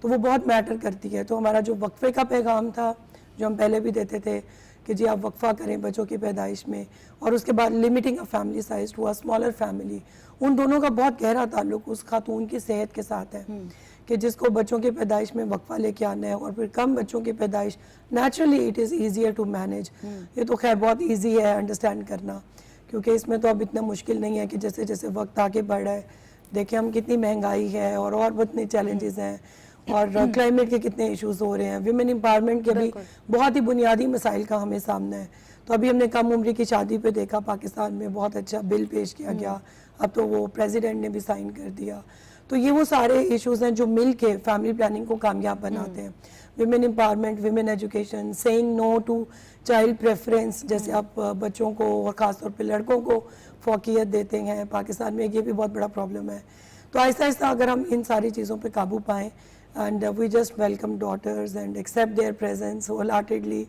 تو وہ بہت میٹر کرتی ہے. تو ہمارا جو وقفے کا پیغام تھا جو ہم پہلے بھی دیتے تھے کہ جی آپ وقفہ کریں بچوں کی پیدائش میں, اور اس کے بعد limiting a family size to a smaller family, ان دونوں کا بہت گہرا تعلق اس خاتون کی صحت کے ساتھ ہے کہ جس کو بچوں کی پیدائش میں وقفہ لے کے آنا ہے, اور پھر کم بچوں کی پیدائش naturally it is easier to manage. یہ تو خیر بہت ایزی ہے انڈرسٹینڈ کرنا, کیونکہ اس میں تو اب اتنا مشکل نہیں ہے کہ جیسے جیسے وقت آگے بڑھ رہا ہے, دیکھیں ہم کتنی مہنگائی ہے اور اتنے چیلنجز ہیں, اور کلائمیٹ کے کتنے ایشوز ہو رہے ہیں, ویمن امپاورمنٹ کے بھی بہت ہی بنیادی مسائل کا ہمیں سامنا ہے. تو ابھی ہم نے کم عمری کی شادی پہ دیکھا پاکستان میں بہت اچھا بل پیش کیا گیا, اب تو وہ پریزیڈنٹ نے بھی سائن کر دیا. تو یہ وہ سارے ایشوز ہیں جو مل کے فیملی پلاننگ کو کامیاب بناتے ہیں. Women empowerment, women education, seeing no to child preference, جیسے آپ بچوں کو اور خاص طور پہ لڑکوں کو فوقیت دیتے ہیں پاکستان میں, یہ بھی بہت بڑا پرابلم ہے. تو آہستہ آہستہ اگر ہم ان ساری چیزوں پہ قابو پائیں, and we just welcome daughters and accept their presence wholeheartedly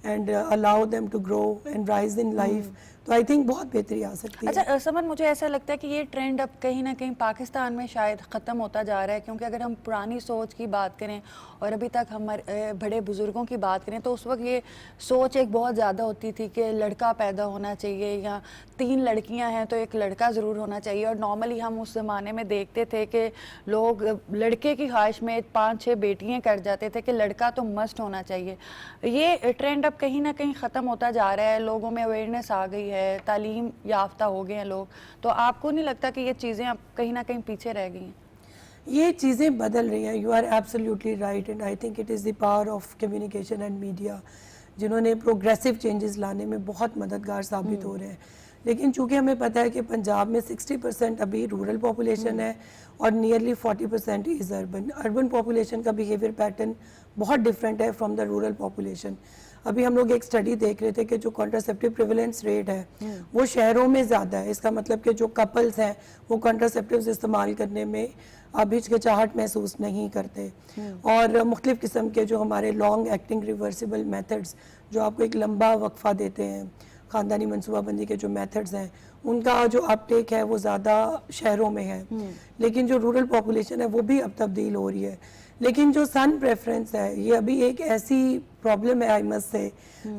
and allow them to grow and rise in life, تو آئی تھنک بہت بہتری آ سکتی ہے. اچھا سمن, مجھے ایسا لگتا ہے کہ یہ ٹرینڈ اب کہیں نہ کہیں پاکستان میں شاید ختم ہوتا جا رہا ہے, کیونکہ اگر ہم پرانی سوچ کی بات کریں اور ابھی تک ہمارے بڑے بزرگوں کی بات کریں تو اس وقت یہ سوچ ایک بہت زیادہ ہوتی تھی کہ لڑکا پیدا ہونا چاہیے, یا 3 لڑکیاں ہیں تو ایک لڑکا ضرور ہونا چاہیے. اور نارملی ہم اس زمانے میں دیکھتے تھے کہ لوگ لڑکے کی خواہش میں 5-6 بیٹیاں کر جاتے تھے کہ لڑکا تو مسٹ ہونا چاہیے. یہ ٹرینڈ اب کہیں نہ کہیں ختم ہوتا جا رہا ہے, لوگوں میں اویئرنیس آ گئی ہے, تعلیم یافتہ ہو گئے ہیں لوگ, تو آپ کو نہیں لگتا کہ یہ چیزیں اب کہیں نہ کہیں پیچھے رہ گئی ہیں؟ یہ چیزیں بدل رہی ہیں, you are absolutely right, and I think it is the power of communication and media جنہوں نے پروگریسو چینجز لانے میں بہت مددگار ثابت ہو رہے ہیں. لیکن چونکہ ہمیں پتہ ہے کہ پنجاب میں 60% ابھی رورل پاپولیشن ہے اور نیئرلی 40% از اربن پاپولیشن کا بیہیویئر پیٹرن بہت ڈفرینٹ ہے فرام دا رورل پاپولیشن. ابھی ہم لوگ ایک اسٹڈی دیکھ رہے تھے کہ جو کانٹراسیپٹیو پریولنس ریٹ ہے وہ شہروں میں زیادہ ہے. اس کا مطلب کہ جو کپلز ہیں وہ کانٹراسیپٹیوز استعمال کرنے میں اب ہچکچاہٹ محسوس نہیں کرتے, اور مختلف قسم کے جو ہمارے لانگ ایکٹنگ ریورسیبل میتھڈز جو آپ کو ایک لمبا وقفہ دیتے ہیں, خاندانی منصوبہ بندی کے جو میتھڈز ہیں ان کا جو اپ ٹیک ہے وہ زیادہ شہروں میں ہے, لیکن جو رورل پاپولیشن ہے وہ بھی اب تبدیل ہو رہی ہے. لیکن جو سن پریفرنس ہے یہ ابھی ایک ایسی پرابلم ہے آئی مسٹ سے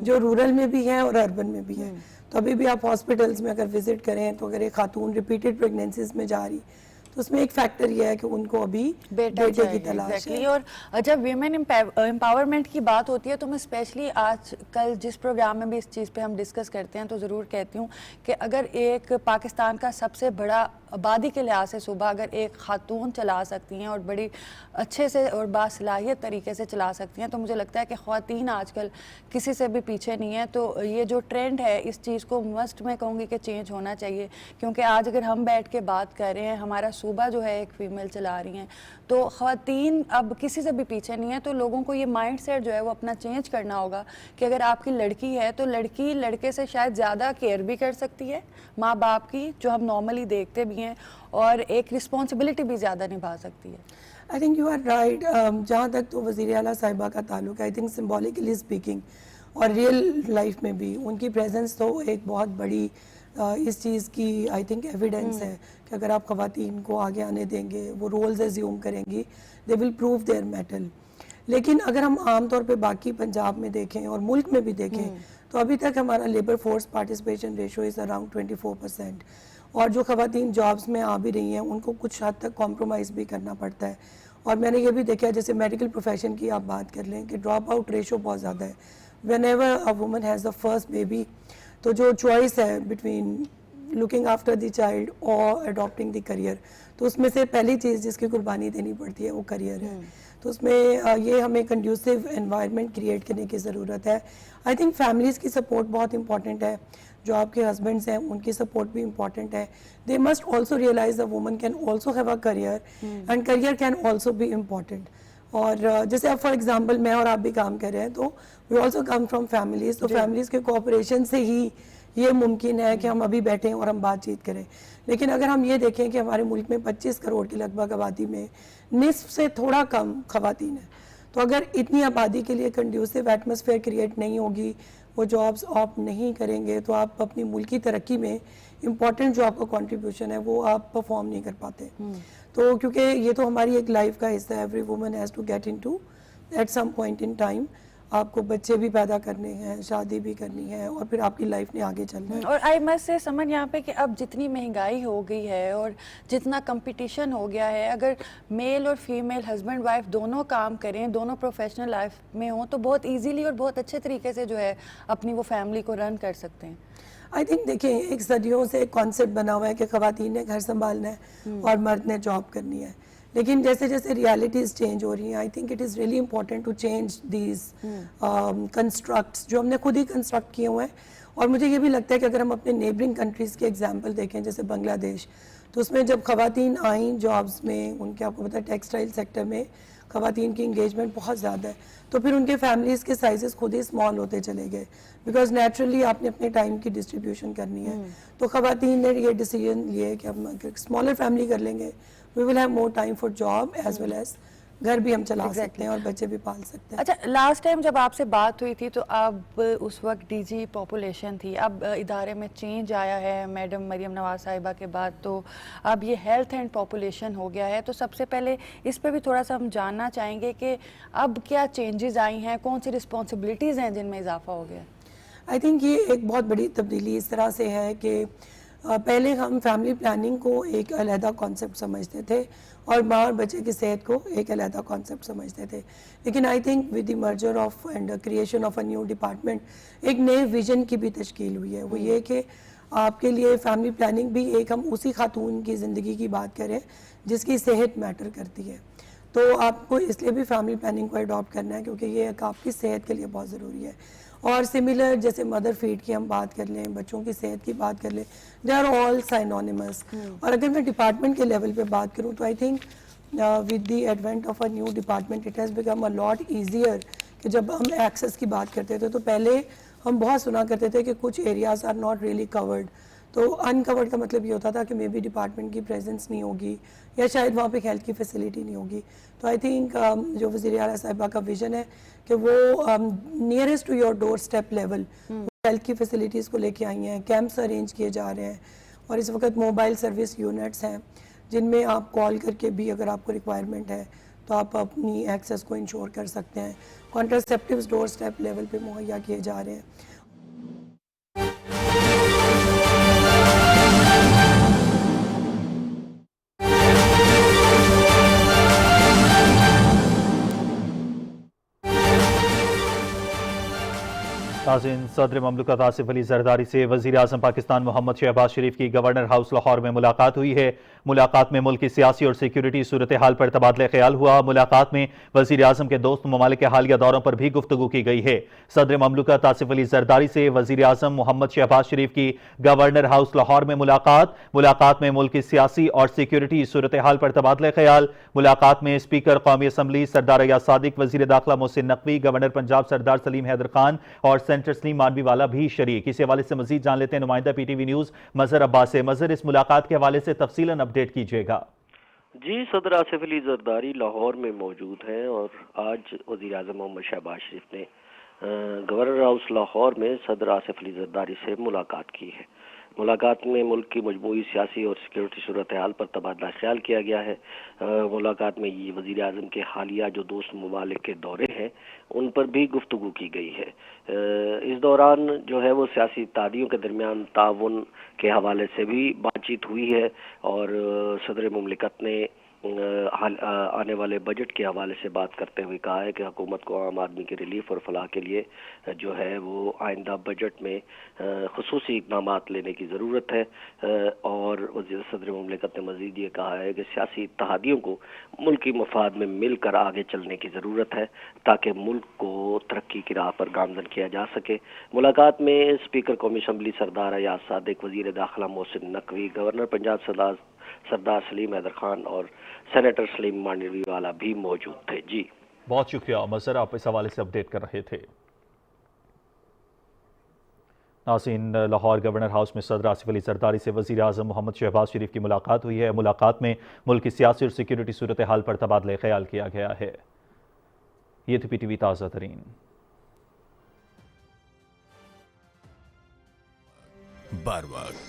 جو رورل میں بھی ہے اور اربن میں بھی ہے. تو ابھی بھی آپ ہاسپٹلز میں اگر وزٹ کریں تو اگر ایک خاتون ریپیٹڈ پریگنینسیز میں جا رہی تو اس میں ایک فیکٹر یہ ہے کہ ان کو ابھی بیٹے کی تلاش ہے. اور جب ویمن امپاورمنٹ کی بات ہوتی ہے تو میں اسپیشلی آج کل جس پروگرام میں بھی اس چیز پہ ہم ڈسکس کرتے ہیں تو ضرور کہتی ہوں کہ اگر ایک پاکستان کا سب سے بڑا آبادی کے لحاظ سے صوبہ اگر ایک خاتون چلا سکتی ہیں اور بڑی اچھے سے اور باصلاحیت طریقے سے چلا سکتی ہیں تو مجھے لگتا ہے کہ خواتین آج کل کسی سے بھی پیچھے نہیں ہے. تو یہ جو ٹرینڈ ہے اس چیز کو مسٹ میں کہوں گی کہ چینج ہونا چاہیے, کیونکہ آج اگر ہم بیٹھ کے بات کر رہے ہیں ہمارا صوبہ جو ہے ایک فیمیل چلا رہی ہیں تو خواتین اب کسی سے بھی پیچھے نہیں ہے. تو لوگوں کو یہ مائنڈ سیٹ جو ہے وہ اپنا چینج کرنا ہوگا کہ اگر آپ کی لڑکی ہے تو لڑکی لڑکے سے شاید زیادہ کیئر بھی کر سکتی ہے ماں باپ کی, جو ہم نارملی دیکھتے بھی ہیں, اور ایک رسپانسبلٹی بھی زیادہ نبھا سکتی ہے. I think you are right. جہاں تک تو وزیر اعلیٰ صاحبہ کا تعلق ہے, آئی تھنک سمبولکلی اسپیکنگ اور ریئل لائف میں بھی ان کی پریزنس تو ایک بہت بڑی اس چیز کی آئی تھنک ایویڈنس ہے کہ اگر آپ خواتین کو آگے آنے دیں گے, وہ رولز ایزیوم کریں گی, دے ول پروو دیئر میٹل. لیکن اگر ہم عام طور پہ باقی پنجاب میں دیکھیں اور ملک میں بھی دیکھیں تو ابھی تک ہمارا labour force participation ratio is around 24%, اور جو خواتین جابز میں آ بھی رہی ہیں ان کو کچھ حد تک کمپرومائز بھی کرنا پڑتا ہے. اور میں نے یہ بھی دیکھا جیسے میڈیکل پروفیشن کی آپ بات کر لیں کہ ڈراپ آؤٹ ریشو بہت زیادہ ہے. When ever a woman has the first baby تو جو چوائس ہے between looking after the child اور اڈاپٹنگ دی کریئر, تو اس میں سے پہلی چیز جس کی قربانی دینی پڑتی ہے وہ کریئر ہے. تو اس میں یہ ہمیں کنڈیوسیو انوائرمنٹ کریٹ کرنے کی ضرورت ہے. آئی تھنک فیملیز کی سپورٹ بہت امپورٹنٹ ہے, جو آپ کے ہسبینڈس ہیں ان کی سپورٹ بھی امپورٹنٹ ہے. They must also realize a woman can also have a career and career can also be important. اور جیسے اب فار ایگزامپل میں اور آپ بھی کام کر رہے ہیں تو we also come from families, تو فیملیز کے کوآپریشن سے ہی یہ ممکن ہے کہ ہم ابھی بیٹھیں اور ہم بات چیت کریں. لیکن اگر ہم یہ دیکھیں کہ ہمارے ملک میں 25 کروڑ کی لگ بھگ آبادی میں نصف سے تھوڑا کم خواتین ہیں, تو اگر اتنی آبادی کے لیے کنڈیوسو ایٹماسفیئر کریٹ نہیں ہوگی, وہ جابز آپ نہیں کریں گے, تو آپ اپنی ملک کی ترقی میں امپورٹنٹ جو آپ کا کنٹریبیوشن ہے وہ آپ پرفارم نہیں کر پاتے. تو کیونکہ یہ تو ہماری ایک لائف کا حصہ ہے, every woman has to get into at some point in time. آپ کو بچے بھی پیدا کرنے ہیں, شادی بھی کرنی ہے, اور پھر آپ کی لائف نے آگے چلنا ہے. اور آئی مسٹ سے سمجھ یہاں پہ کہ اب جتنی مہنگائی ہو گئی ہے اور جتنا کمپٹیشن ہو گیا ہے, اگر میل اور فیمیل ہسبینڈ وائف دونوں کام کریں, دونوں پروفیشنل لائف میں ہوں, تو بہت ایزیلی اور بہت اچھے طریقے سے جو ہے اپنی وہ فیملی کو رن کر سکتے ہیں. آئی تھنک دیکھیں, ایک صدیوں سے ایک کانسیپٹ بنا ہوا ہے کہ خواتین نے گھر سنبھالنا ہے اور مرد نے جاب کرنی ہے, لیکن جیسے جیسے ریالٹیز چینج ہو رہی ہیں, I think it is really important to change these constructs جو ہم نے خود ہی کنسٹرکٹ کیے ہوئے ہیں. اور مجھے یہ بھی لگتا ہے کہ اگر ہم اپنے نیبرنگ کنٹریز کے ایگزامپل دیکھیں, جیسے بنگلہ دیش, تو اس میں جب خواتین آئیں جابز میں, ان کے آپ کو پتہ ہے ٹیکسٹائل سیکٹر میں خواتین کی انگیجمنٹ بہت زیادہ ہے, تو پھر ان کے فیملیز کے سائزز خود ہی اسمال ہوتے چلے گئے, بیکاز نیچرلی آپ نے اپنے ٹائم کی ڈسٹریبیوشن کرنی ہے. تو خواتین نے یہ ڈیسیجن لیے کہ ہم اسمالر فیملی کر لیں گے, we will have more time for job as well as گھر بھی ہم چلا سکتے ہیں اور بچے بھی پال سکتے ہیں. اچھا, لاسٹ ٹائم جب آپ سے بات ہوئی تھی تو اب اس وقت ڈی جی پاپولیشن تھی, اب ادارے میں چینج آیا ہے میڈم مریم نواز صاحبہ کے بعد, تو اب یہ ہیلتھ اینڈ پاپولیشن ہو گیا ہے. تو سب سے پہلے اس پہ بھی تھوڑا سا ہم جاننا چاہیں گے کہ اب کیا چینجز آئی ہیں, کون سی رسپانسبلٹیز ہیں جن میں اضافہ ہو گیا. آئی تھنک یہ ایک بہت بڑی تبدیلی اس طرح سے ہے کہ پہلے ہم فیملی پلاننگ کو ایک علیحدہ کانسیپٹ سمجھتے تھے اور ماں اور بچے کی صحت کو ایک علیحدہ کانسیپٹ سمجھتے تھے, لیکن I think with the merger of and creation of a new department ایک نئے ویژن کی بھی تشکیل ہوئی ہے. وہ یہ کہ آپ کے لیے فیملی پلاننگ بھی ایک, ہم اسی خاتون کی زندگی کی بات کریں جس کی صحت میٹر کرتی ہے, تو آپ کو اس لیے بھی فیملی پلاننگ کو اڈاپٹ کرنا ہے کیونکہ یہ ایک آپ کی صحت کے لیے بہت ضروری ہے. اور سملر جیسے مدر فیڈ کی ہم بات کر لیں, بچوں کی صحت کی بات کر لیں, دے آر آل سائنونیمس. اور اگر میں ڈپارٹمنٹ کے لیول پہ بات کروں تو I think with the advent of a new department it has become a lot easier کہ جب ہم ایکسیس کی بات کرتے تھے تو پہلے ہم بہت سنا کرتے تھے کہ کچھ ایریاز آر ناٹ ریئلی کورڈ, تو انکورڈ کا مطلب یہ ہوتا تھا کہ مے بی ڈپارٹمنٹ کی پریزنس نہیں ہوگی یا شاید وہاں پہ ہیلتھ کی فیسلٹی نہیں ہوگی. تو آئی تھنک جو وزیر اعلیٰ صاحبہ کا ویژن ہے کہ وہ nearest to your doorstep level health کی فیسلٹیز کو لے کے آئی ہیں, کیمپس ارینج کیے جا رہے ہیں, اور اس وقت موبائل سروس یونٹس ہیں جن میں آپ کال کر کے بھی اگر آپ کو ریکوائرمنٹ ہے تو آپ اپنی ایکسیس کو انشور کر سکتے ہیں. کانٹراسیپٹیوز ڈور اسٹیپ لیول پہ مہیا کیے جا رہے ہیں. ناظرین, صدر مملکت آصف علی زرداری سے وزیر اعظم پاکستان محمد شہباز شریف کی گورنر ہاؤس لاہور میں ملاقات ہوئی ہے. ملاقات میں ملک کی سیاسی اور سیکیورٹی صورتحال پر تبادلہ خیال ہوا. ملاقات میں وزیر اعظم کے دوست ممالک کے حالیہ دوروں پر بھی گفتگو کی گئی ہے. صدر مملکت آصف علی زرداری سے وزیر اعظم محمد شہباز شریف کی گورنر ہاؤس لاہور میں ملاقات میں ملک کی سیاسی اور سیکیورٹی صورتحال پر تبادلہ خیال. ملاقات میں اسپیکر قومی اسمبلی سردار ایاز صادق, وزیر داخلہ محسن نقوی, گورنر پنجاب سردار سلیم حیدر خان اور سینٹر سلیم مانوی والا بھی شریک. اس حوالے سے مزید جان لیتے ہیں نمائندہ پی ٹی وی نیوز مظہر عباس سے. مظہر, اس ملاقات کے حوالے سے تفصیلاً اپڈیٹ کیجیے گا. جی, صدر آصف علی زرداری لاہور میں موجود ہیں اور آج وزیر اعظم محمد شہباز شریف نے گورنر ہاؤس لاہور میں صدر آصف علی زرداری سے ملاقات کی ہے. ملاقات میں ملک کی مجموعی سیاسی اور سیکیورٹی صورتحال پر تبادلہ خیال کیا گیا ہے. ملاقات میں یہ وزیر اعظم کے حالیہ جو دوست ممالک کے دورے ہیں ان پر بھی گفتگو کی گئی ہے. اس دوران جو ہے وہ سیاسی اتحادیوں کے درمیان تعاون کے حوالے سے بھی بات چیت ہوئی ہے اور صدر مملکت نے آنے والے بجٹ کے حوالے سے بات کرتے ہوئے کہا ہے کہ حکومت کو عام آدمی کی ریلیف اور فلاح کے لیے جو ہے وہ آئندہ بجٹ میں خصوصی اقدامات لینے کی ضرورت ہے. اور صدر مملکت نے مزید یہ کہا ہے کہ سیاسی اتحادیوں کو ملکی مفاد میں مل کر آگے چلنے کی ضرورت ہے تاکہ ملک کو ترقی کی راہ پر گامزن کیا جا سکے. ملاقات میں اسپیکر قومی اسمبلی سردار ایاز صادق, وزیر داخلہ محسن نقوی, گورنر پنجاب سردار سلیم حیدر خان اور سینیٹر سلیم مانوی والا بھی موجود تھے. جی, بہت شکریہ مظہر, آپ اس حوالے سے اپڈیٹ کر رہے تھے. ناظرین, لاہور گورنر ہاؤس میں صدر آصف علی زرداری سے وزیر اعظم محمد شہباز شریف کی ملاقات ہوئی ہے. ملاقات میں ملک کی سیاسی اور سیکیورٹی صورتحال پر تبادلہ خیال کیا گیا ہے. یہ تھی PTV تازہ ترین. بارواق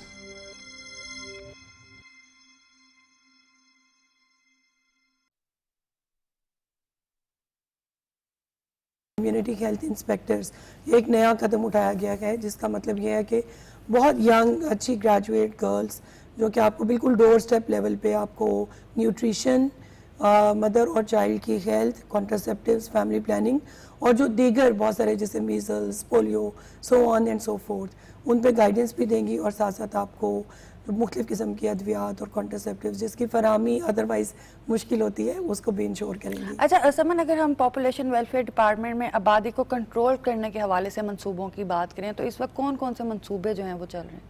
کمیونٹی ہیلتھ انسپیکٹرز ایک نیا قدم اٹھایا گیا ہے جس کا مطلب یہ ہے کہ بہت ینگ اچھی گریجویٹ گرلز جو کہ آپ کو بالکل ڈور سٹیپ لیول پہ آپ کو نیوٹریشن، مدر اور چائلڈ کی ہیلتھ، کانٹرسیپٹیوز، فیملی پلاننگ اور جو دیگر بہت سارے جیسے measles, polio, so on and so forth, ان پہ گائیڈنس بھی دیں گی اور ساتھ ساتھ آپ کو مختلف قسم کی ادویات اور کانٹرسیپٹیوز جس کی فراہمی ادروائز مشکل ہوتی ہے اس کو بھی انشور کریں گی. اچھا سمن، اگر ہم پاپولیشن ویلفیئر ڈپارٹمنٹ میں آبادی کو کنٹرول کرنے کے حوالے سے منصوبوں کی بات کریں تو اس وقت کون کون سے منصوبے جو ہیں وہ چل رہے ہیں؟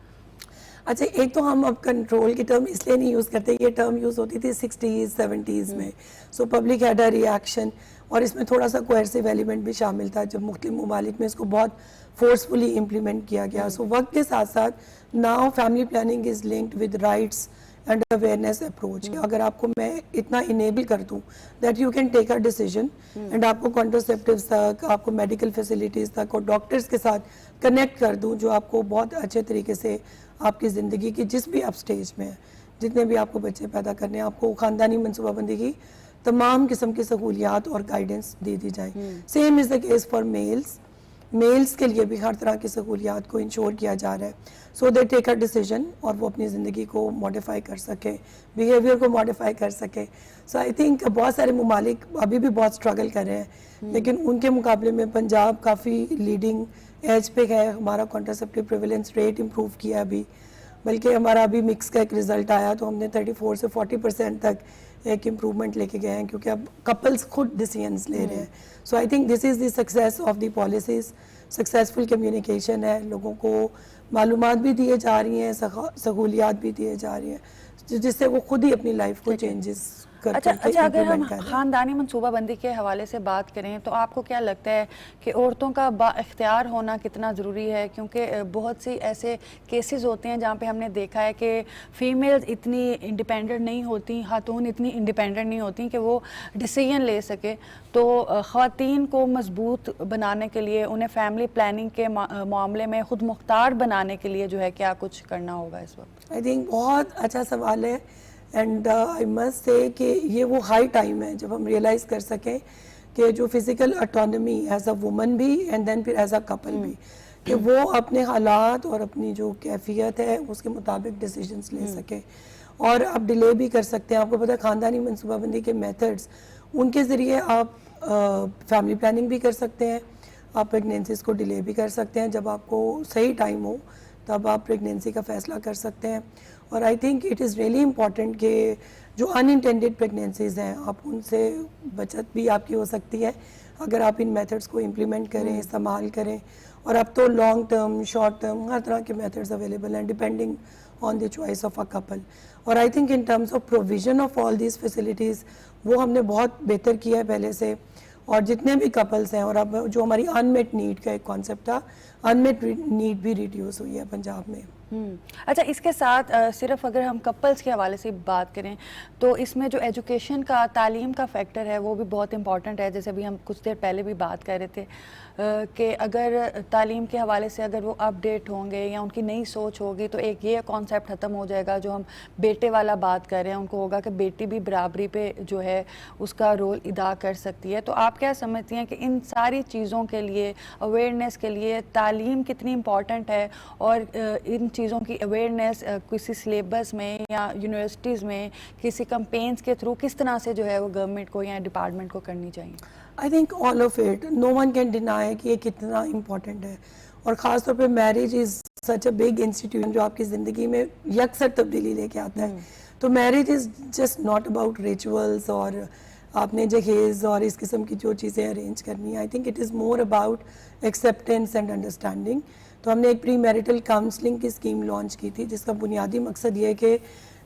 اچھا، ایک تو ہم اب کنٹرول کی ٹرم اس لیے نہیں یوز کرتے، یہ ٹرم یوز ہوتی تھی 60s 70s میں. So public had a reaction اور اس میں تھوڑا سا کوئرسیو ایلیمنٹ بھی شامل تھا جب مختلف ممالک میں اس کو بہت فورسفلی امپلیمنٹ کیا گیا. سو وقت کے ساتھ ساتھ now family planning is linked with rights and awareness approach. اگر آپ کو میں اتنا انیبل کر دوں that you can take a decision and آپ کو کانٹرسیپٹیوز تک، آپ کو میڈیکل فیسلٹیز تک اور ڈاکٹرز کے ساتھ کنیکٹ کر دوں جو آپ کو بہت اچھے طریقے سے آپ کی زندگی کی جس بھی آپ سٹیج میں ہیں، جتنے بھی آپ کو بچے پیدا کرنے ہیں، آپ کو خاندانی منصوبہ بندی کی تمام قسم کی سہولیات اور گائیڈنس دے دی جائیں. Same is the case for males کے لیے بھی ہر طرح کی سہولیات کو انشور کیا جا رہا ہے سو دے ٹیک اے ڈیسیجن اور وہ اپنی زندگی کو ماڈیفائی کر سکے، بیہیویئر کو ماڈیفائی کر سکے. سو آئی تھنک بہت سارے ممالک ابھی بھی بہت اسٹرگل کر رہے ہیں لیکن ان کے مقابلے میں پنجاب کافی لیڈنگ ایج پہ ہے. ہمارا کانٹرسیپٹیو پریویلنس ریٹ امپروو کیا ابھی، بلکہ ہمارا ابھی مکس کا ایک رزلٹ آیا تو ہم نے 34 سے 40% تک ایک امپروومنٹ لے کے گئے ہیں کیونکہ اب کپلز خود ڈیسیژنس لے رہے ہیں. So I think this is the success of the policies. Successful communication ہے، لوگوں کو معلومات بھی دیے جا رہی ہیں، سہولیات بھی دیے جا رہی ہیں جس سے وہ خود ہی اپنی لائف کو چینجز اچھا اگر ہم خاندانی منصوبہ بندی کے حوالے سے بات کریں تو آپ کو کیا لگتا ہے کہ عورتوں کا با اختیار ہونا کتنا ضروری ہے؟ کیونکہ بہت سی ایسے کیسز ہوتے ہیں جہاں پہ ہم نے دیکھا ہے کہ فیمیلز اتنی انڈیپینڈنٹ نہیں ہوتی، خاتون اتنی انڈیپینڈنٹ نہیں ہوتی کہ وہ ڈیسیژن لے سکے. تو خواتین کو مضبوط بنانے کے لیے، انہیں فیملی پلاننگ کے معاملے میں خود مختار بنانے کے لیے جو ہے کیا کچھ کرنا ہوگا اس وقت؟ آئی تھنک بہت اچھا سوال ہے اینڈ آئی مسٹ سے کہ یہ وہ ہائی ٹائم ہے جب ہم ریئلائز کر سکیں کہ جو physical autonomy as a woman بھی اینڈ دین پھر ایز اے کپل بھی، کہ وہ اپنے حالات اور اپنی جو کیفیت ہے اس کے مطابق ڈیسیجنس لے سکیں اور آپ ڈیلے بھی کر سکتے ہیں. آپ کو پتہ ہے خاندانی منصوبہ بندی کے میتھڈز، ان کے ذریعے آپ فیملی پلاننگ بھی کر سکتے ہیں، آپ پریگنینسیز کو ڈیلے بھی کر سکتے ہیں. جب آپ کو صحیح ٹائم ہو تب آپ پریگنینسی کا فیصلہ کر سکتے ہیں. اور I think it is really important کہ جو ان انٹینڈیڈ پریگنینسیز ہیں آپ ان سے بچت بھی آپ کی ہو سکتی ہے اگر آپ ان میتھڈس کو امپلیمنٹ کریں، استعمال کریں. اور اب تو لانگ ٹرم، شارٹ ٹرم، ہر طرح کے میتھڈز اویلیبل ہیں depending on the choice of a couple. اور I think in terms of provision of all these facilities وہ ہم نے بہت بہتر کیا ہے پہلے سے. اور جتنے بھی کپلز ہیں، اور اب جو ہماری ان میٹ نیڈ کا ایک کانسیپٹ تھا، ان میٹ نیڈ بھی ریڈیوس ہوئی ہے پنجاب میں. اچھا، اس کے ساتھ صرف اگر ہم کپلز کے حوالے سے بات کریں تو اس میں جو ایجوکیشن کا، تعلیم کا فیکٹر ہے وہ بھی بہت امپورٹنٹ ہے. جیسے ابھی ہم کچھ دیر پہلے بھی بات کر رہے تھے کہ اگر تعلیم کے حوالے سے اگر وہ اپ ڈیٹ ہوں گے یا ان کی نئی سوچ ہوگی تو ایک یہ کانسیپٹ ختم ہو جائے گا جو ہم بیٹے والا بات کر رہے ہیں. ان کو ہوگا کہ بیٹی بھی برابری پہ جو ہے اس کا رول ادا کر سکتی ہے. تو آپ کیا سمجھتی ہیں کہ ان ساری چیزوں کے لیے، اویئرنیس کے لیے تعلیم کتنی امپورٹنٹ ہے اور ان چیزوں کی اویئرنیس کسی سلیبس میں یا یونیورسٹیز میں کسی کمپینز کے تھرو کس طرح سے جو ہے وہ گورنمنٹ کو یا ڈپارٹمنٹ کو کرنی چاہیے؟ I think all of it, no one can deny کہ یہ کتنا امپورٹنٹ ہے. اور خاص طور پہ marriage is such a big institution جو آپ کی زندگی میں یکسر تبدیلی لے کے آتا ہے. تو marriage is just not about rituals اور آپ نے جہیز اور اس قسم کی جو چیزیں ارینج کرنی ہیں. I think it is more about acceptance and understanding. تو ہم نے ایک پری میرٹل کاؤنسلنگ کی اسکیم لانچ کی تھی جس کا بنیادی مقصد یہ ہے کہ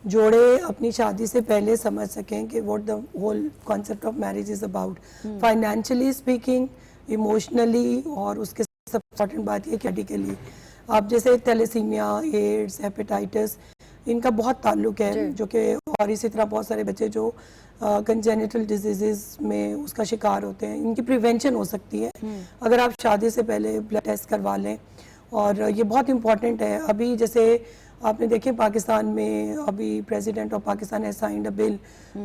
جوڑے اپنی شادی سے پہلے سمجھ سکیں کہ what the whole concept of marriage is about, financially speaking, emotionally, اور اس کے سب امپورٹنٹ بات یہ کہ میڈیکلی. آپ جیسے تیلیسیمیا، ایڈز، ہیپیٹائٹس، ان کا بہت تعلق ہے جو کہ، اور اسی طرح بہت سارے بچے جو کنجینیٹل ڈیزیزز میں اس کا شکار ہوتے ہیں. ان کی پریونشن ہو سکتی ہے اگر آپ شادی سے پہلے بلڈ ٹیسٹ کروا لیں, اور یہ بہت امپورٹنٹ ہے. ابھی جیسے آپ نے دیکھیں پاکستان میں ابھی president of Pakistan has signed a bill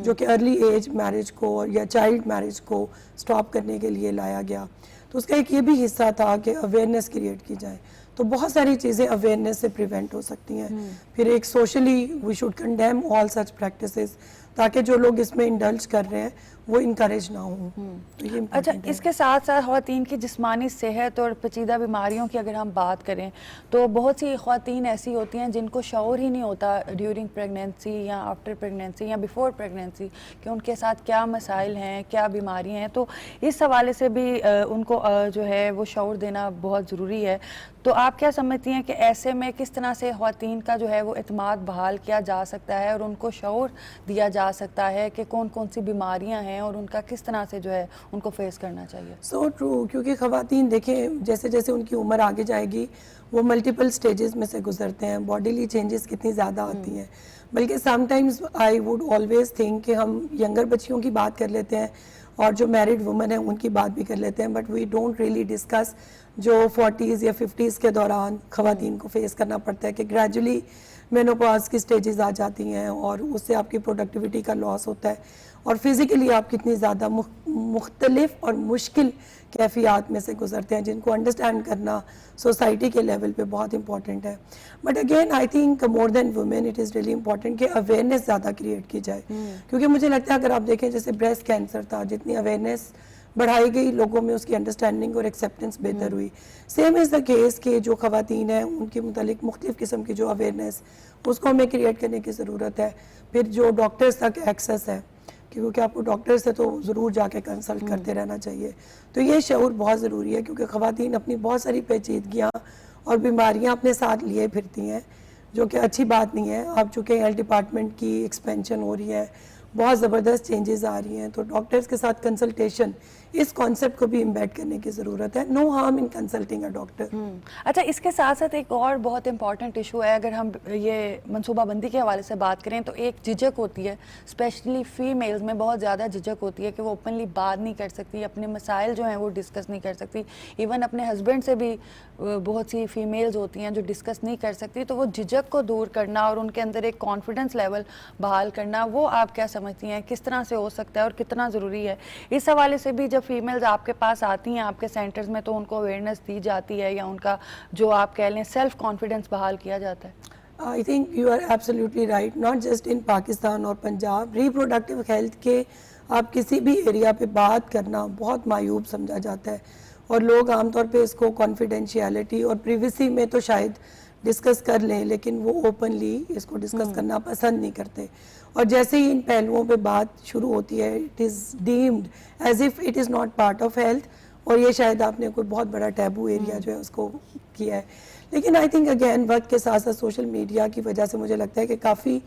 جو کہ ارلی ایج میرج کو یا چائلڈ میرج کو سٹاپ کرنے کے لیے لایا گیا. تو اس کا ایک یہ بھی حصہ تھا کہ اویئرنیس کریٹ کی جائے. تو بہت ساری چیزیں اویئرنیس سے پریونٹ ہو سکتی ہیں. پھر ایک socially we should condemn all such practices تاکہ جو لوگ اس میں انڈلج کر رہے ہیں وہ انکریج نہ ہوں. اچھا, اس کے ساتھ ساتھ خواتین کی جسمانی صحت اور پیچیدہ بیماریوں کی اگر ہم بات کریں تو بہت سی خواتین ایسی ہوتی ہیں جن کو شعور ہی نہیں ہوتا ڈیورنگ پریگنینسی یا آفٹر پریگنینسی یا بیفور پریگنینسی کہ ان کے ساتھ کیا مسائل ہیں, کیا بیماریاں ہیں. تو اس حوالے سے بھی ان کو جو ہے وہ شعور دینا بہت ضروری ہے. تو آپ کیا سمجھتی ہیں کہ ایسے میں کس طرح سے خواتین کا جو ہے وہ اعتماد بحال کیا جا سکتا ہے اور ان کو شعور دیا جا سکتا ہے کہ کون کون سی بیماریاں ہیں اور ان کا کس طرح سے جو ہے ان کو فیس کرنا چاہیے؟ سو ٹرو, کیونکہ خواتین دیکھیں جیسے جیسے ان کی عمر آگے جائے گی وہ ملٹیپل سٹیجز میں سے گزرتے ہیں, باڈیلی چینجز کتنی زیادہ آتی ہیں. بلکہ some times I would always think کہ ہم ینگر بچیوں کی بات کر لیتے ہیں اور جو میرڈ وومن ہیں ان کی بات بھی کر لیتے ہیں, but we don't really discuss جو 40s یا 50s کے دوران خواتین کو فیس کرنا پڑتا ہے کہ گریجولی مینوپاز کی سٹیجز آ جاتی ہیں اور اس سے آپ کی پروڈکٹیوٹی کا لاس ہوتا ہے اور فزیکلی آپ کتنی زیادہ مختلف اور مشکل کیفیات میں سے گزرتے ہیں جن کو انڈرسٹینڈ کرنا سوسائٹی کے لیول پہ بہت امپورٹنٹ ہے. But again I think more than women it is really important کہ اویئرنیس زیادہ کریٹ کی جائے, کیونکہ مجھے لگتا ہے اگر آپ دیکھیں جیسے بریسٹ کینسر تھا, جتنی اویئرنیس بڑھائی گئی لوگوں میں اس کی انڈرسٹینڈنگ اور ایکسیپٹنس بہتر ہوئی. سیم از دا کیس کہ جو خواتین ہیں ان کے متعلق مختلف قسم کی جو اویئرنیس اس کو ہمیں کریٹ کرنے کی ضرورت ہے. پھر جو ڈاکٹرز تک ایکسیس ہے, کیونکہ آپ کو ڈاکٹر سے تو ضرور جا کے کنسلٹ کرتے رہنا چاہیے. تو یہ شعور بہت ضروری ہے کیونکہ خواتین اپنی بہت ساری پیچیدگیاں اور بیماریاں اپنے ساتھ لیے پھرتی ہیں جو کہ اچھی بات نہیں ہے. اب چونکہ ہیلتھ ڈپارٹمنٹ کی ایکسپینشن ہو رہی ہے, بہت زبردست چینجز آ رہی ہیں, تو ڈاکٹرز کے ساتھ کنسلٹیشن اس کانسیپٹ کو بھی امبیڈ کرنے کی ضرورت ہے. نو ہارم ان کنسلٹنگ اے ڈاکٹر. اچھا, اس کے ساتھ ساتھ ایک اور بہت امپورٹنٹ ایشو ہے, اگر ہم یہ منصوبہ بندی کے حوالے سے بات کریں تو ایک جھجک ہوتی ہے, اسپیشلی فیمیلز میں بہت زیادہ جھجک ہوتی ہے کہ وہ اوپنلی بات نہیں کر سکتی, اپنے مسائل جو ہیں وہ ڈسکس نہیں کر سکتی. ایون اپنے ہسبینڈ سے بھی بہت سی فیمیلز ہوتی ہیں جو ڈسکس نہیں کر سکتی. تو وہ جھجک کو دور کرنا اور ان کے اندر ایک کانفیڈنس لیول بحال کرنا, وہ آپ کیا سمجھتی ہیں کس طرح سے ہو سکتا ہے اور کتنا ضروری ہے؟ اس حوالے سے بھی جب فیمیلز آپ کے پاس آتی ہیں آپ کے سینٹرز میں تو ان کو اویئرنیس دی جاتی ہے یا ان کا جو آپ کہہ لیں سیلف کانفیڈنس بحال کیا جاتا ہے؟ I think you are absolutely right, not just in Pakistan اور پنجاب. ریپروڈکٹیو ہیلتھ کے آپ کسی بھی ایریا پہ بات کرنا بہت معیوب سمجھا جاتا ہے اور لوگ عام طور پہ اس کو کانفیڈینشیلٹی اور پریویسی میں تو شاید ڈسکس کر لیں لیکن وہ اوپنلی اس کو ڈسکس کرنا پسند نہیں کرتے. اور جیسے ہی ان پہلوؤں پہ بات شروع ہوتی ہے it is deemed as if it is not part of health, اور یہ شاید آپ نے کوئی بہت بڑا ٹیبو ایریا جو ہے اس کو کیا ہے. لیکن آئی تھنک اگین وقت کے ساتھ ساتھ سوشل میڈیا کی وجہ سے مجھے لگتا ہے کہ کافی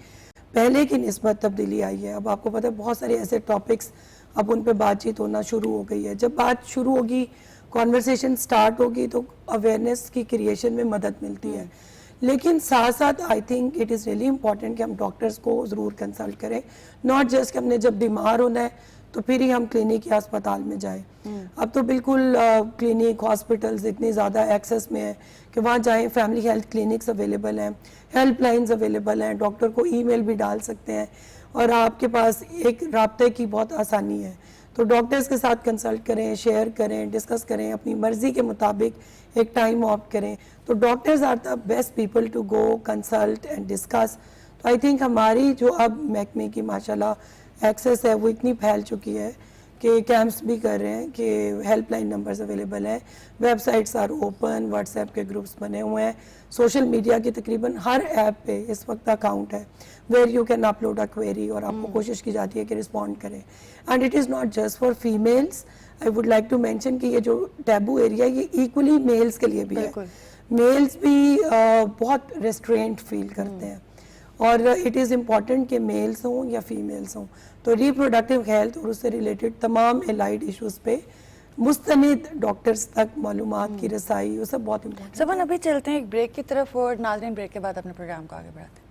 پہلے کی نسبت تبدیلی آئی ہے. اب آپ کو پتہ ہے بہت سارے ایسے ٹاپکس اب ان پہ بات چیت ہونا شروع ہو گئی ہے. جب بات شروع ہوگی, کانورسیشن سٹارٹ ہوگی تو اویئرنیس کی کریشن میں مدد ملتی ہے. لیکن ساتھ ساتھ آئی think it is really important کہ ہم ڈاکٹرز کو ضرور کنسلٹ کریں, ناٹ جسٹ کہ ہم نے جب بیمار ہونا ہے تو پھر ہی ہم کلینک یا اسپتال میں جائیں. اب تو بالکل کلینک ہاسپٹلز اتنی زیادہ ایکسیس میں ہیں کہ وہاں جائیں, فیملی ہیلتھ کلینکس اویلیبل ہیں, ہیلپ لائنز اویلیبل ہیں, ڈاکٹر کو ای میل بھی ڈال سکتے ہیں اور آپ کے پاس ایک رابطے کی بہت آسانی ہے. تو ڈاکٹرز کے ساتھ کنسلٹ کریں, شیئر کریں, ڈسکس کریں, اپنی مرضی کے مطابق ایک ٹائم آپٹ کریں. تو doctors are the best people to go consult and discuss. تو آئی تھنک ہماری جو اب محکمے کی ماشاءاللہ ایکسیس ہے وہ اتنی پھیل چکی ہے کہ کیمپس بھی کر رہے ہیں کہ ہیلپ لائن نمبرز اویلیبل ہیں, websites are open, WhatsApp کے گروپس بنے ہوئے ہیں, سوشل میڈیا کی تقریباً ہر ایپ پہ اس وقت اکاؤنٹ ہے ویئر یو کین اپلوڈ اے کویری اور آپ کو کوشش کی جاتی ہے کہ رسپونڈ کریں. And it is not just for families, I would like to mention کہ یہ جو ٹیبو ایریا یہ ایکولی میلز کے لیے بھی ہے. میلز بھی بہت ریسٹرینٹ فیل کرتے ہیں اور اٹ از امپورٹنٹ کہ میلز ہوں یا فیمیلز ہوں. تو ریپروڈکٹیو ہیلتھ اور اس سے ریلیٹڈ تمام الائڈ ایشوز پہ مستند ڈاکٹرز تک معلومات کی رسائی وہ سب بہت امپورٹنٹ. سبن ابھی چلتے ہیں ایک بریک کی طرف اور ناظرین بریک کے بعد اپنے پروگرام کو آگے بڑھاتے ہیں.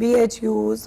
BHUs,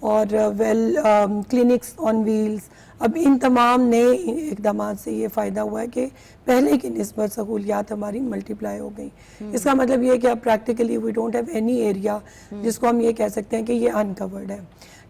اور ویل کلینکس آن ویلز. اب ان تمام نئے اقدامات سے یہ فائدہ ہوا ہے کہ پہلے کی نسبت سہولیات ہماری ملٹی پلائی ہو گئی. اس کا مطلب یہ ہے کہ اب practically we don't have any area جس کو ہم یہ کہہ سکتے ہیں کہ یہ انکورڈ ہے.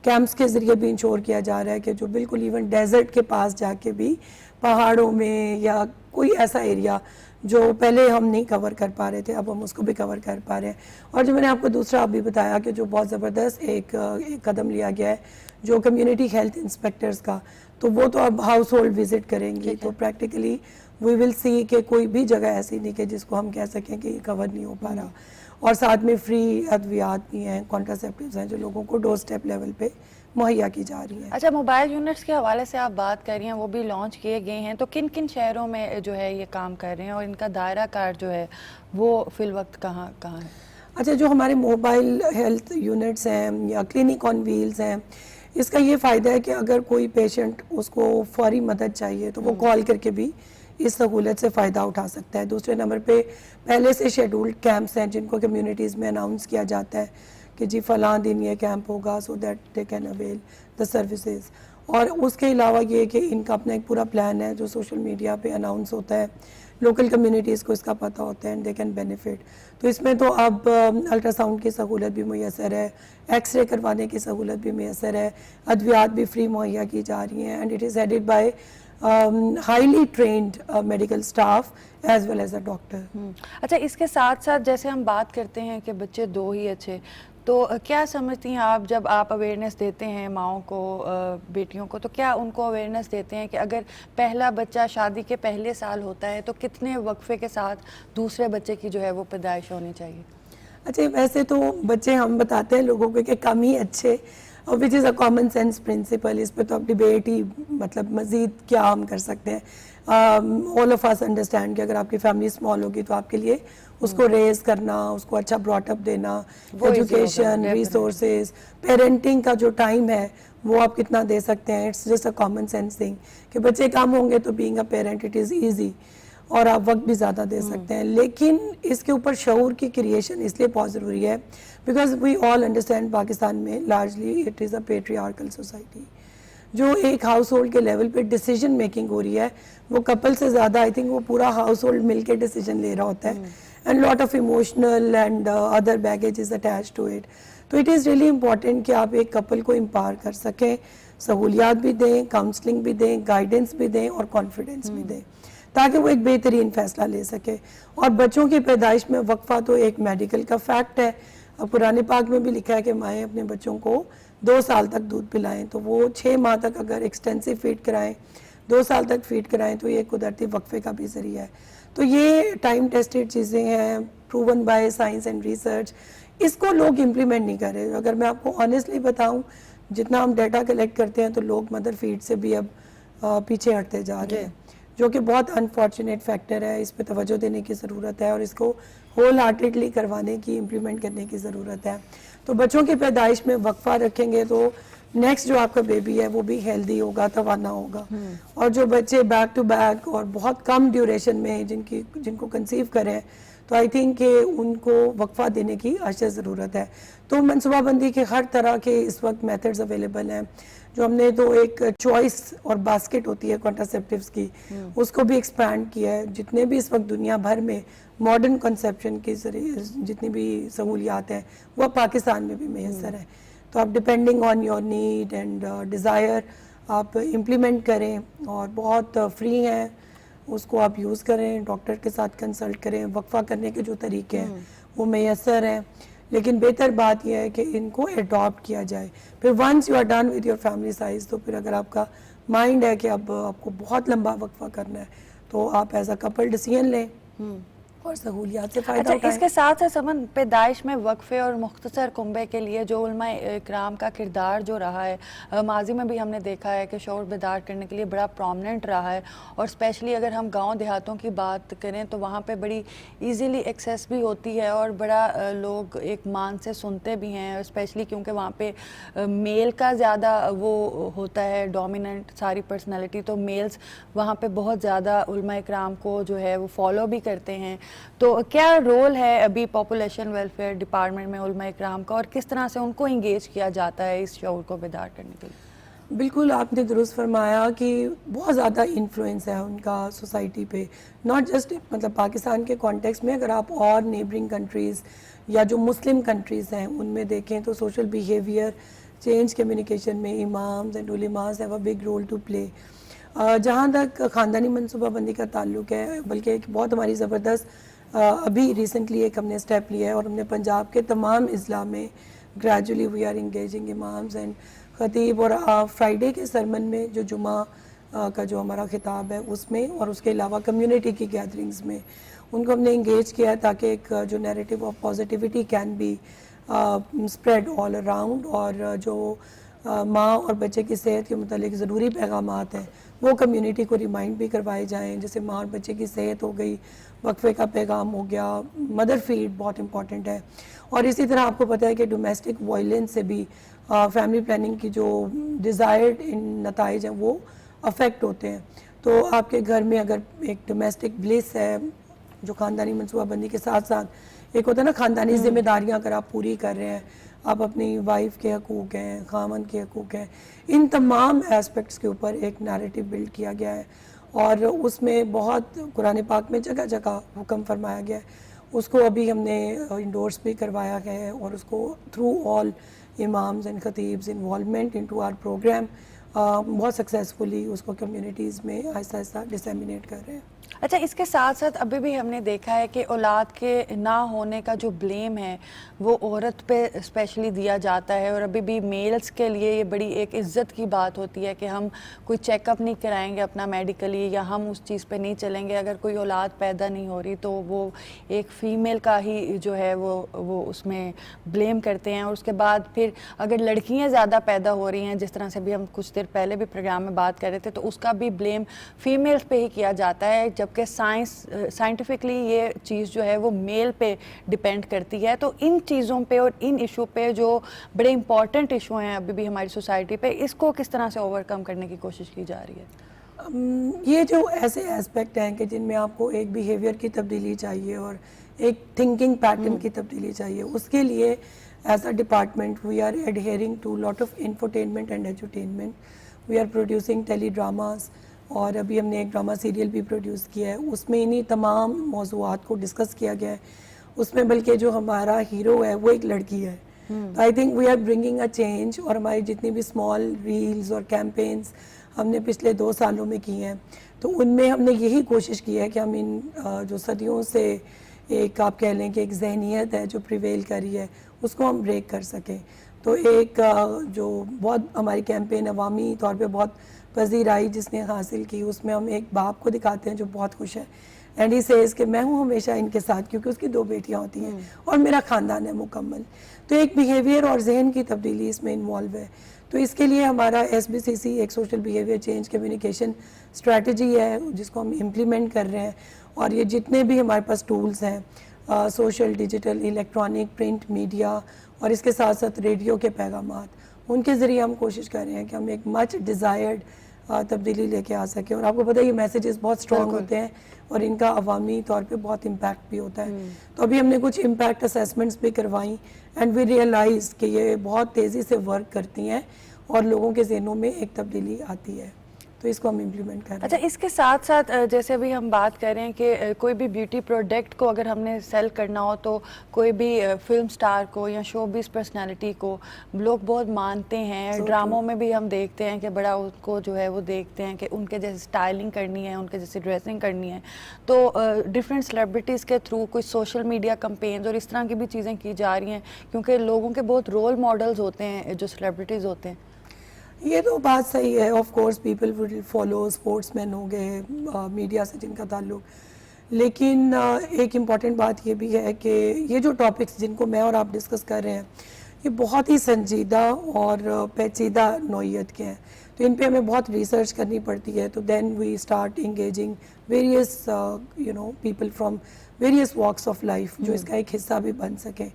کیمپس کے ذریعے بھی انشور کیا جا رہا ہے کہ جو بالکل ایون ڈیزرٹ کے پاس جا کے بھی پہاڑوں میں یا کوئی ایسا ایریا جو پہلے ہم نہیں کور کر پا رہے تھے اب ہم اس کو بھی کور کر پا رہے ہیں. اور جو میں نے آپ کو دوسرا ابھی بتایا کہ جو بہت زبردست ایک قدم لیا گیا ہے جو کمیونٹی ہیلتھ انسپیکٹرز کا, تو وہ تو اب ہاؤس ہولڈ وزٹ کریں گی, تو پریکٹیکلی وی ول سی کہ کوئی بھی جگہ ایسی نہیں کہ جس کو ہم کہہ سکیں کہ یہ کور نہیں ہو پا رہا. اور ساتھ میں فری ادویات بھی ہیں, کانٹراسیپٹیوز ہیں جو لوگوں کو ڈور سٹیپ لیول پہ مہیا کی جا رہی ہیں. اچھا, موبائل یونٹس کے حوالے سے آپ بات کر رہی ہیں, وہ بھی لانچ کیے گئے ہیں, تو کن کن شہروں میں جو ہے یہ کام کر رہے ہیں اور ان کا دائرہ کار جو ہے وہ فی الوقت کہاں ہے؟ اچھا, جو ہمارے موبائل ہیلتھ یونٹس ہیں یا کلینک آن ویلز ہیں, اس کا یہ فائدہ ہے کہ اگر کوئی پیشنٹ اس کو فوری مدد چاہیے تو وہ کال کر کے بھی اس سہولت سے فائدہ اٹھا سکتا ہے. دوسرے نمبر پہ پہلے سے شیڈولڈ کیمپس ہیں جن کو کمیونٹیز میں اناؤنس کیا جاتا ہے کہ جی فلاں دن یہ کیمپ ہوگا, so that they can avail the services. اور اس کے علاوہ یہ کہ ان کا اپنا ایک پورا پلان ہے جو سوشل میڈیا پہ اناؤنس ہوتا ہے, لوکل کمیونٹیز کو اس کا پتہ ہوتا ہے اینڈ دے کین بینیفٹ. تو اس میں تو اب الٹرا ساؤنڈ کی سہولت بھی میسر ہے, ایکس رے کروانے کی سہولت بھی میسر ہے, ادویات بھی فری مہیا کی جا رہی ہیں, and it is headed by highly trained medical staff as well as a doctor. اچھا, اس کے ساتھ ساتھ جیسے ہم بات کرتے ہیں کہ بچے دو ہی اچھے, تو کیا سمجھتی ہیں آپ جب آپ اویئرنیس دیتے ہیں ماؤں کو, بیٹیوں کو, تو کیا ان کو اویئرنیس دیتے ہیں کہ اگر پہلا بچہ شادی کے پہلے سال ہوتا ہے تو کتنے وقفے کے ساتھ دوسرے بچے کی جو ہے وہ پیدائش ہونی چاہیے؟ اچھا, ویسے تو بچے ہم بتاتے ہیں لوگوں کو کہ کم ہی اچھے, وچ از اے کامن سینس پرنسپل. اس پہ تو اب ڈبیٹ ہی مطلب مزید کیا ہم کر سکتے ہیں. آل آف اس انڈرسٹینڈ کہ اگر آپ کی فیملی اسمال ہوگی تو آپ کے لیے اس کو ریز کرنا, اس کو اچھا براٹ اپ دینا, ایجوکیشن, ریسورسز, پیرنٹنگ کا جو ٹائم ہے وہ آپ کتنا دے سکتے ہیں. It's just a common sense thing کہ بچے کم ہوں گے تو being a parent it is easy اور آپ وقت بھی زیادہ دے سکتے ہیں. لیکن اس کے اوپر شعور کی کریشن اس لیے بہت ضروری ہے because we all understand Pakistan میں largely it is a patriarchal society. جو ایک ہاؤس ہولڈ کے لیول پہ ڈیسیجن میکنگ ہو رہی ہے وہ کپل سے زیادہ آئی تھنک وہ پورا ہاؤس ہولڈ مل کے ڈیسیجن لے رہا ہوتا ہے, and lot of emotional and other baggage is attach to it. تو اٹ از ریئلی امپورٹنٹ کہ آپ ایک کپل کو امپاور کر سکیں, سہولیات بھی دیں, کاؤنسلنگ بھی دیں, گائیڈنس بھی دیں اور کانفیڈنس بھی دیں تاکہ وہ ایک بہترین فیصلہ لے سکے. اور بچوں کی پیدائش میں وقفہ تو ایک میڈیکل کا فیکٹ ہے. اب قرآن پاک میں بھی لکھا ہے کہ مائیں اپنے بچوں کو 2 سال تک دودھ پلائیں, تو وہ 6 ماہ تک اگر ایکسٹینسو فیڈ کرائیں, 2 سال تک فیڈ کرائیں تو یہ قدرتی وقفے کا بھی ذریعہ ہے. تو یہ ٹائم ٹیسٹڈ چیزیں ہیں, proven by science and research. اس کو لوگ امپلیمنٹ نہیں کر رہے. اگر میں آپ کو آنیسٹلی بتاؤں, جتنا ہم ڈیٹا کلیکٹ کرتے ہیں تو لوگ مدر فیڈ سے بھی اب پیچھے ہٹتے جا رہے ہیں, جو کہ بہت انفارچونیٹ فیکٹر ہے. اس پہ توجہ دینے کی ضرورت ہے اور اس کو ہول ہارٹیڈلی کروانے کی, امپلیمنٹ کرنے کی ضرورت ہے. تو بچوں کی پیدائش میں وقفہ رکھیں گے تو نیکسٹ جو آپ کا بیبی ہے وہ بھی ہیلدی ہوگا, توانا ہوگا. اور جو بچے بیک ٹو بیک اور بہت کم ڈیوریشن میں جن کو کنسیو کریں تو آئی تھنک کہ ان کو وقفہ دینے کی اشد ضرورت ہے. تو منصوبہ بندی کے ہر طرح کے اس وقت میتھڈز اویلیبل ہیں. جو ہم نے تو ایک چوائس اور باسکٹ ہوتی ہے کانٹراسیپٹیوز کی, اس کو بھی ایکسپینڈ کیا ہے. جتنے بھی اس وقت دنیا بھر میں ماڈرن کنسیپشن کے ذریعے جتنی بھی سہولیات ہیں وہ پاکستان میں بھی میسر ہیں. تو آپ depending on your need and desire آپ امپلیمنٹ کریں, اور بہت فری ہیں, اس کو آپ یوز کریں, ڈاکٹر کے ساتھ کنسلٹ کریں. وقفہ کرنے کے جو طریقے ہیں وہ میسر ہیں, لیکن بہتر بات یہ ہے کہ ان کو اڈاپٹ کیا جائے. پھر once you are done with your family size, تو پھر اگر آپ کا مائنڈ ہے کہ اب آپ کو بہت لمبا وقفہ کرنا ہے تو آپ ایز اے کپل ڈیسیژن لیں اور سہولیات سے فائدہ اٹھائیں. اس کے ساتھ سمن پیدائش میں وقفے اور مختصر کنبے کے لیے جو علماء اکرام کا کردار جو رہا ہے, ماضی میں بھی ہم نے دیکھا ہے کہ شعور بیدار کرنے کے لیے بڑا پرومننٹ رہا ہے. اور اسپیشلی اگر ہم گاؤں دیہاتوں کی بات کریں تو وہاں پہ بڑی ایزیلی ایکسیس بھی ہوتی ہے اور بڑا لوگ ایک مان سے سنتے بھی ہیں, اسپیشلی کیونکہ وہاں پہ میل کا زیادہ وہ ہوتا ہے ڈومیننٹ ساری پرسنالٹی, تو میلز وہاں پہ بہت زیادہ علماء اکرام کو جو ہے وہ فالو بھی کرتے ہیں. تو کیا رول ہے ابھی پاپولیشن ویلفیئر ڈپارٹمنٹ میں علماء اکرام کا اور کس طرح سے ان کو انگیج کیا جاتا ہے اس شعور کو بیدار کرنے کے لیے؟ بالکل آپ نے درست فرمایا کہ بہت زیادہ انفلوئنس ہے ان کا سوسائٹی پہ, ناٹ جسٹ مطلب پاکستان کے کانٹیکس میں, اگر آپ اور نیبرنگ کنٹریز یا جو مسلم کنٹریز ہیں ان میں دیکھیں تو سوشل بیہیویئر چینج کمیونیکیشن میں imams and ulemas have a big role to play. جہاں تک خاندانی منصوبہ بندی کا تعلق ہے, بلکہ ایک بہت ہماری زبردست ابھی ریسنٹلی ایک ہم نے اسٹیپ لیا ہے اور ہم نے پنجاب کے تمام اضلاع میں gradually we are engaging imams and خطیب, اور فرائیڈے کے سرمن میں جو جمعہ کا جو ہمارا خطاب ہے اس میں, اور اس کے علاوہ کمیونٹی کی گیدرنگز میں ان کو ہم نے انگیج کیا ہے تاکہ ایک جو narrative of positivity can be spread all around, اور جو ماں اور بچے کی صحت کے متعلق ضروری پیغامات ہیں وہ کمیونٹی کو ریمائنڈ بھی کروائے جائیں, جیسے ماں اور بچے کی صحت ہو گئی, وقفے کا پیغام ہو گیا, مدر فیڈ بہت امپورٹنٹ ہے. اور اسی طرح آپ کو پتہ ہے کہ ڈومیسٹک وائلنس سے بھی فیملی پلاننگ کی جو ڈیزائرڈ نتائج ہیں وہ افیکٹ ہوتے ہیں. تو آپ کے گھر میں اگر ایک ڈومیسٹک بلیس ہے, جو خاندانی منصوبہ بندی کے ساتھ ساتھ ایک ہوتا ہے نا خاندانی ذمہ داریاں اگر آپ پوری کر رہے ہیں, آپ اپنی وائف کے حقوق ہیں, خامن کے حقوق ہیں, ان تمام اسپیکٹس کے اوپر ایک نیریٹو بلڈ کیا گیا ہے, اور اس میں بہت قرآن پاک میں جگہ جگہ حکم فرمایا گیا ہے. اس کو ابھی ہم نے انڈورس بھی کروایا ہے, اور اس کو تھرو آل امامز اینڈ خطیبز انوالومنٹ انٹو آر پروگرام بہت سکسیزفلی اس کو کمیونٹیز میں آہستہ آہستہ ڈسیمینیٹ کر رہے ہیں. اچھا, اس کے ساتھ ساتھ ابھی بھی ہم نے دیکھا ہے کہ اولاد کے نہ ہونے کا جو بلیم ہے وہ عورت پہ اسپیشلی دیا جاتا ہے, اور ابھی بھی میلز کے لیے یہ بڑی ایک عزت کی بات ہوتی ہے کہ ہم کوئی چیک اپ نہیں کرائیں گے اپنا میڈیکلی, یا ہم اس چیز پہ نہیں چلیں گے. اگر کوئی اولاد پیدا نہیں ہو رہی تو وہ ایک فیمیل کا ہی جو ہے وہ اس میں بلیم کرتے ہیں. اور اس کے بعد پھر اگر لڑکیاں زیادہ پیدا ہو رہی ہیں, جس طرح سے بھی ہم کچھ دیر پہلے بھی پروگرام میں بات کر رہے تھے, تو اس کا بھی بلیم فیمیلز پہ ہی کیا جاتا ہے, جبکہ سائنٹیفکلی یہ چیز جو ہے وہ میل پہ ڈیپینڈ کرتی ہے. تو ان چیزوں پہ اور ان ایشو پہ جو بڑے امپورٹنٹ ایشو ہیں ابھی بھی ہماری سوسائٹی پہ, اس کو کس طرح سے اوور کم کرنے کی کوشش کی جا رہی ہے؟ یہ جو ایسے ایسپیکٹ ہیں کہ جن میں آپ کو ایک بیہیویئر کی تبدیلی چاہیے اور ایک تھنکنگ پیٹرن کی تبدیلی چاہیے, اس کے لیے as a department we are adhering to lot of infotainment and edutainment. We are producing tele dramas, اور ابھی ہم نے ایک ڈرامہ سیریل بھی پروڈیوس کیا ہے. اس میں انہی تمام موضوعات کو ڈسکس کیا گیا ہے. اس میں بلکہ جو ہمارا ہیرو ہے وہ ایک لڑکی ہے. تو I think we are bringing a change, اور ہماری جتنی بھی اسمال ریلز اور کیمپینز ہم نے پچھلے 2 سالوں میں کی ہیں, تو ان میں ہم نے یہی کوشش کی ہے کہ ہم ان جو صدیوں سے ایک آپ کہہ لیں کہ ایک ذہنیت ہے جو پریویل کری ہے اس کو ہم بریک کر سکیں. تو ایک جو بہت ہماری کیمپین عوامی طور پہ بہت پذیرائی جس نے حاصل کی, اس میں ہم ایک باپ کو دکھاتے ہیں جو بہت خوش ہے, اینڈ ہی سیز کہ میں ہوں ہمیشہ ان کے ساتھ کیونکہ اس کی 2 بیٹیاں ہوتی ہیں اور میرا خاندان ہے مکمل. تو ایک بیہیویئر اور ذہن کی تبدیلی اس میں انوالو ہے. تو اس کے لیے ہمارا SBCC ایک social behaviour change communication strategy ہے جس کو ہم امپلیمنٹ کر رہے ہیں, اور یہ جتنے بھی ہمارے پاس ٹولز ہیں social, digital, electronic, print media, اور اس کے ساتھ ساتھ ریڈیو کے پیغامات, ان کے ذریعے ہم کوشش کر رہے ہیں کہ ہم ایک مچ ڈیزائرڈ تبدیلی لے کے آ سکیں. اور آپ کو پتہ ہے یہ میسیجز بہت اسٹرانگ ہوتے ہیں اور ان کا عوامی طور پہ بہت امپیکٹ بھی ہوتا ہے. تو ابھی ہم نے کچھ امپیکٹ اسیسمنٹس بھی کروائیں, اینڈ وی ریئلائز کہ یہ بہت تیزی سے ورک کرتی ہیں اور لوگوں کے ذہنوں میں ایک تبدیلی آتی ہے. تو اس کو ہم امپلیمنٹ کر رہے ہیں. اچھا, اس کے ساتھ ساتھ جیسے ابھی ہم بات کر رہے ہیں کہ کوئی بھی بیوٹی پروڈکٹ کو اگر ہم نے سیل کرنا ہو تو کوئی بھی فلم سٹار کو یا شو بیس پرسنالٹی کو لوگ بہت مانتے ہیں. ڈراموں میں بھی ہم دیکھتے ہیں کہ بڑا ان کو جو ہے وہ دیکھتے ہیں کہ ان کے جیسے سٹائلنگ کرنی ہے, ان کے جیسے ڈریسنگ کرنی ہے. تو ڈفرینٹ سیلیبریٹیز کے تھرو کچھ سوشل میڈیا کمپینز اور اس طرح کی بھی چیزیں کی جا رہی ہیں, کیونکہ لوگوں کے بہت رول ماڈلز ہوتے ہیں جو سیلیبریٹیز ہوتے ہیں. یہ تو بات صحیح ہے. Of course people will follow sportsmen ہو گئے میڈیا سے جن کا تعلق, لیکن ایک امپورٹنٹ بات یہ بھی ہے کہ یہ جو ٹاپکس جن کو میں اور آپ ڈسکس کر رہے ہیں یہ بہت ہی سنجیدہ اور پیچیدہ نوعیت کے ہیں. تو ان پہ ہمیں بہت ریسرچ کرنی پڑتی ہے. تو then we start engaging various people from various walks of life جو اس کا ایک حصہ بھی بن سکیں.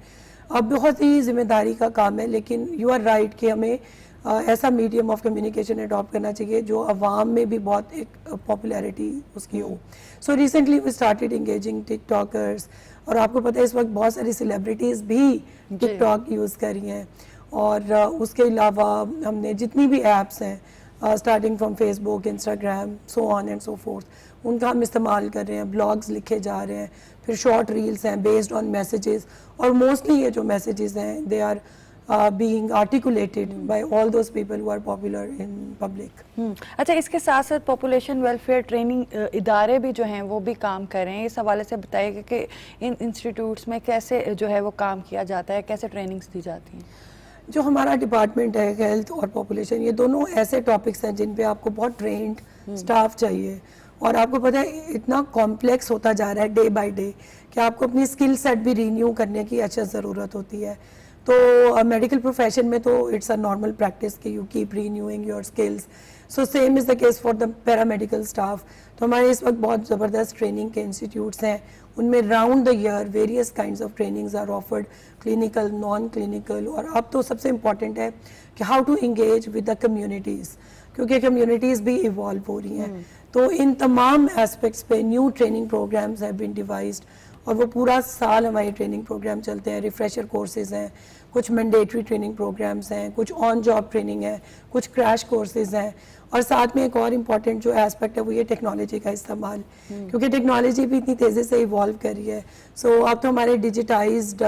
اب بہت ہی ذمہ داری کا کام ہے, لیکن یو آر رائٹ کہ ہمیں ایسا میڈیم آف کمیونیکیشن اڈاپٹ کرنا چاہیے جو عوام میں بھی بہت ایک پاپولیرٹی اس کی ہو. So recently we started engaging TikTokers, اور آپ کو پتہ ہے اس وقت بہت ساری سیلیبریٹیز بھی ٹک ٹاک یوز کر رہی ہیں, اور اس کے علاوہ ہم نے جتنی بھی ایپس ہیں starting from Facebook, Instagram, so on and so forth, ان کا ہم استعمال کر رہے ہیں. بلاگز لکھے جا رہے ہیں, پھر شارٹ ریلز ہیں بیسڈ آن میسیجز, اور موسٹلی یہ جو میسیجز ہیں they are being articulated by all those people who are popular in public. اچھا, اس کے ساتھ ساتھ پاپولیشن ویلفیئر ٹریننگ ادارے بھی جو ہیں وہ بھی کام کر رہے ہیں. اس حوالے سے بتائیے گا کہ ان انسٹیٹیوٹس میں کیسے جو ہے وہ کام کیا جاتا ہے, کیسے ٹریننگز دی جاتی ہیں؟ جو ہمارا ڈپارٹمنٹ ہے ہیلتھ اور پاپولیشن, یہ دونوں ایسے ٹاپکس ہیں جن پہ آپ کو بہت ٹرینڈ اسٹاف چاہیے, اور آپ کو پتہ ہے اتنا کمپلیکس ہوتا جا رہا ہے ڈے بائی ڈے کہ آپ کو اپنی اسکل سیٹ بھی رینیو کرنے کی اچھا ضرورت ہوتی ہے. تو میڈیکل پروفیشن میں تو اٹس اے نارمل پریکٹس کہ you keep renewing your skills. So same is the case for the paramedical staff. تو ہمارے اس وقت بہت زبردست ٹریننگ کے انسٹیٹیوٹس ہیں, ان میں round the year various kinds of trainings are offered, clinical, non clinical, اور اب تو سب سے امپورٹنٹ ہے کہ how to engage with the communities, کیونکہ کمیونٹیز بھی ایوالو ہو رہی ہیں. تو ان تمام ایسپیکٹس پہ new training programs have been devised, اور وہ پورا سال ہمارے ٹریننگ پروگرام چلتے ہیں. ریفریشر کورسز ہیں, کچھ مینڈیٹری ٹریننگ پروگرامز ہیں, کچھ آن جاب ٹریننگ ہے, کچھ کریش کورسز ہیں, اور ساتھ میں ایک اور امپورٹنٹ جو ایسپیکٹ ہے وہ یہ ٹیکنالوجی کا استعمال, کیونکہ ٹیکنالوجی بھی اتنی تیزی سے ایوالو کر رہی ہے. سو اب تو ہمارے ڈیجیٹائزڈ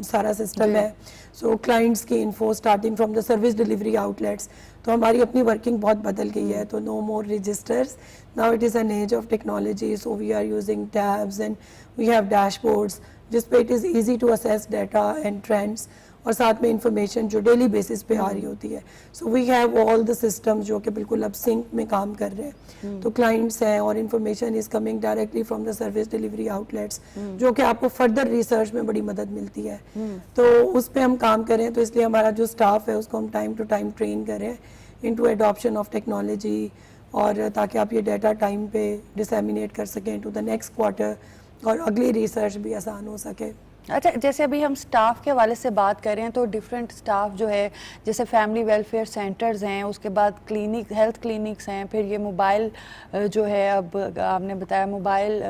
سارا سسٹم ہے. سو کلائنٹس کی info starting from the service delivery outlets, تو ہماری اپنی ورکنگ بہت بدل گئی ہے. تو no more registers, now it is an age of technology. So we are using tabs and we have dashboards جس پہ it is easy to access data and trends, اور ساتھ میں انفارمیشن جو ڈیلی بیسس پہ آ رہی ہوتی ہے. سو we have all the systems جو کہ بالکل اب سنک میں کام کر رہے ہیں. تو کلائنٹس ہیں اور information is coming directly from the service delivery out let's, جو کہ آپ کو فردر ریسرچ میں بڑی مدد ملتی ہے. تو اس پہ ہم کام کریں, تو اس لیے ہمارا جو اسٹاف ہے اس کو ہم ٹائم ٹو ٹائم ٹرین کریں انٹو ایڈاپشن آف ٹیکنالوجی, اور تاکہ آپ یہ ڈیٹا ٹائم پہ ڈسیمینیٹ کر سکیں ٹو دا نیکسٹ کوارٹر, اور اگلی ریسرچ بھی آسان ہو سکے. اچھا, جیسے ابھی ہم سٹاف کے حوالے سے بات کر رہے ہیں تو ڈفرینٹ سٹاف جو ہے جیسے فیملی ویلفیئر سینٹرز ہیں, اس کے بعد کلینک, ہیلتھ کلینکس ہیں, پھر یہ موبائل جو ہے, اب آپ نے بتایا موبائل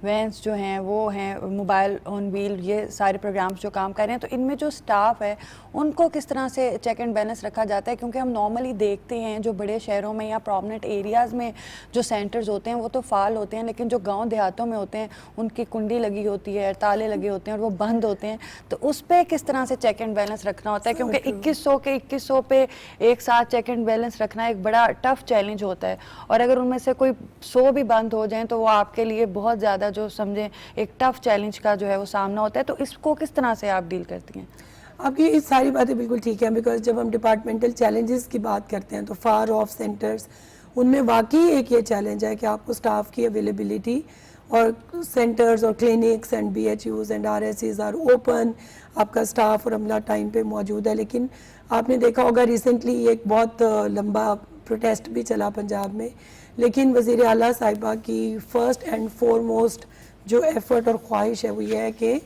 وینس جو ہیں وہ ہیں, موبائل آن ویل, یہ سارے پروگرامز جو کام کر رہے ہیں. تو ان میں جو سٹاف ہے ان کو کس طرح سے چیک اینڈ بیلنس رکھا جاتا ہے؟ کیونکہ ہم نارملی دیکھتے ہیں جو بڑے شہروں میں یا پرومننٹ ایریاز میں جو سینٹرز ہوتے ہیں وہ تو فعال ہوتے ہیں, لیکن جو گاؤں دیہاتوں میں ہوتے ہیں ان کی کنڈی لگی ہوتی ہے, تالے لگے ہوتے ہیں اور وہ بند ہوتے ہیں. تو اس پہ کس طرح سے چیک اینڈ بیلنس رکھنا ہوتا ہے؟ کیونکہ 2100 کے 2100 پہ ایک ساتھ چیک اینڈ بیلنس رکھنا ایک بڑا ٹف چیلنج ہوتا ہے, اور اگر ان میں سے کوئی 100 بھی بند ہو جائیں تو وہ آپ کے لیے بہت زیادہ جو سمجھیں ایک ٹف چیلنج کا جو ہے وہ سامنا ہوتا ہے. تو اس کو کس طرح سے آپ ڈیل کرتی ہیں؟ آپ کی یہ ساری باتیں بالکل ٹھیک ہیں, بیکاز جب ہم ڈپارٹمنٹل چیلنجز کی بات کرتے ہیں تو فار آف سینٹرز, ان میں واقعی ایک یہ چیلنج ہے کہ آپ کو اسٹاف کی اویلیبلٹی, اور سینٹرز اور clinics and B H Us and R S Es are open, آپ کا اسٹاف اور عملہ ٹائم پہ موجود ہے. لیکن آپ نے دیکھا ہوگا ریسنٹلی ایک بہت لمبا پروٹیسٹ بھی چلا پنجاب میں, لیکن وزیر اعلیٰ صاحبہ کی فرسٹ اینڈ فور موسٹ جو ایفرٹ اور خواہش ہے وہ یہ ہے کہ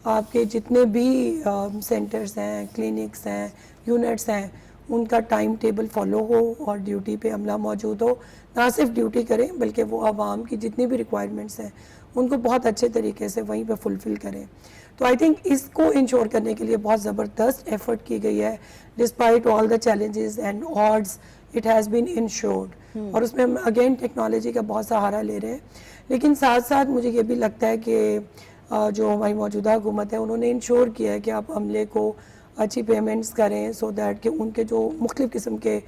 آپ کے جتنے بھی سینٹرز ہیں, کلینکس ہیں, یونٹس ہیں, ان کا ٹائم ٹیبل فالو ہو اور ڈیوٹی پہ عملہ موجود ہو. نہ صرف ڈیوٹی کریں بلکہ وہ عوام کی جتنی بھی ریکوائرمنٹس ہیں ان کو بہت اچھے طریقے سے وہیں پہ فلفل کریں. تو آئی تھنک اس کو انشور کرنے کے لیے بہت زبردست ایفرٹ کی گئی ہے. Despite all the challenges and odds it has been ensured, اور اس میں ہم اگین ٹیکنالوجی کا بہت سہارا لے رہے ہیں. لیکن ساتھ ساتھ مجھے یہ بھی لگتا ہے کہ جو ہماری موجودہ حکومت ہے انہوں نے انشور کیا ہے کہ آپ عملے کو اچھی پیمنٹس کریں, سو دیٹ کہ ان کے جو مختلف قسم کے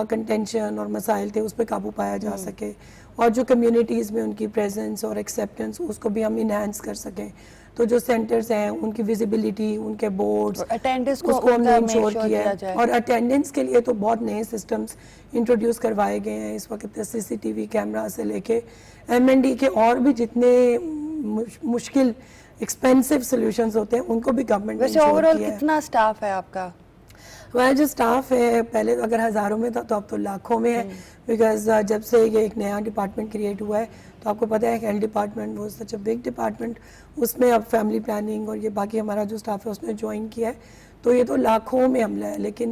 کنٹینشن اور مسائل تھے اس پہ قابو پایا جا سکے, اور جو کمیونٹیز میں ان کی پریزنس اور ایکسیپٹنس اس کو بھی ہم انہینس کر سکیں. تو جو سینٹرز ہیں ان کی ویزیبلٹی, ان کے بورڈز, اٹینڈنس اس کو ہم نے انشور کیا ہے. اور اٹینڈنس کے لیے تو بہت نئے سسٹمز انٹروڈیوس کروائے گئے ہیں اس وقت. CCTV کیمرا سے لے کے MND کے اور بھی جتنے مشکل ایکسپینسو سولوشنز ہوتے ہیں ان کو بھی گورنمنٹ نے ویسے انشور اوورآل کیا ہے. کتنا سٹاف ہے آپ کا؟ ہمارا جو اسٹاف ہے پہلے اگر ہزاروں میں تھا تو اب تو لاکھوں میں ہے, بیکاز جب سے یہ ایک نیا ڈپارٹمنٹ کریٹ ہوا ہے تو آپ کو پتہ ہے ہیلتھ ڈپارٹمنٹ وہ سچ اے بگ ڈپارٹمنٹ, اس میں اب فیملی پلاننگ اور یہ باقی ہمارا جو اسٹاف ہے اس نے جوائن کیا ہے, تو یہ تو لاکھوں میں عملہ ہے. لیکن